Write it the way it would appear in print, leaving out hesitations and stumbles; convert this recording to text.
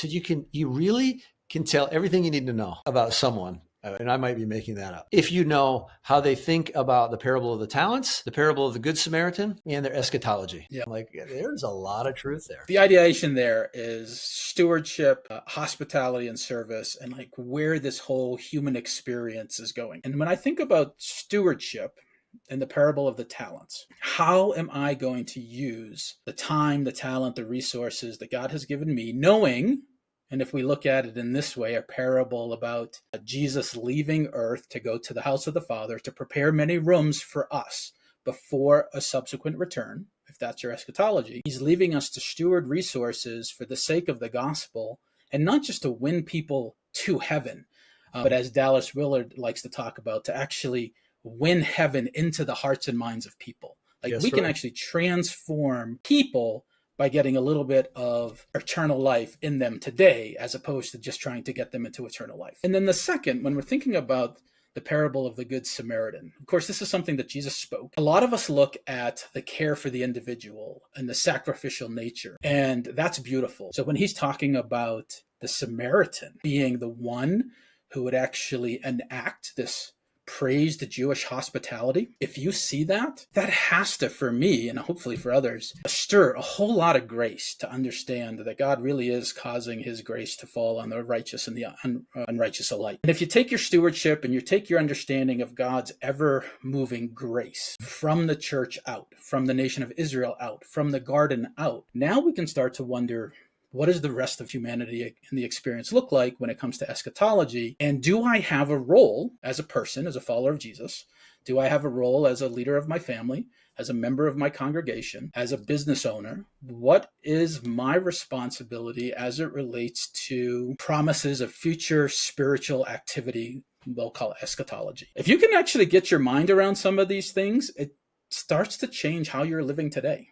said, you really can tell everything you need to know about someone. And I might be making that up. If you know how they think about the parable of the talents, the parable of the Good Samaritan, and their eschatology. Yeah. Like, there's a lot of truth there. The ideation there is stewardship, hospitality and service, and like where this whole human experience is going. And when I think about stewardship and the parable of the talents, how am I going to use the time, the talent, the resources that God has given me, knowing, and if we look at it in this way, a parable about Jesus leaving earth to go to the house of the Father to prepare many rooms for us before a subsequent return, if that's your eschatology. He's leaving us to steward resources for the sake of the gospel, and not just to win people to heaven, but as Dallas Willard likes to talk about, to actually win heaven into the hearts and minds of people. Like, we can actually transform people by getting a little bit of eternal life in them today, as opposed to just trying to get them into eternal life. And then the second, when we're thinking about the parable of the Good Samaritan, of course, this is something that Jesus spoke. A lot of us look at the care for the individual and the sacrificial nature, and that's beautiful. So when he's talking about the Samaritan being the one who would actually enact this praised Jewish hospitality, if you see that, that has to, for me, and hopefully for others, stir a whole lot of grace to understand that God really is causing his grace to fall on the righteous and the unrighteous alike. And if you take your stewardship and you take your understanding of God's ever-moving grace from the church out, from the nation of Israel out, from the garden out, now we can start to wonder, what does the rest of humanity and the experience look like when it comes to eschatology? And do I have a role as a person, as a follower of Jesus? Do I have a role as a leader of my family, as a member of my congregation, as a business owner? What is my responsibility as it relates to promises of future spiritual activity? We'll call it eschatology. If you can actually get your mind around some of these things, it starts to change how you're living today.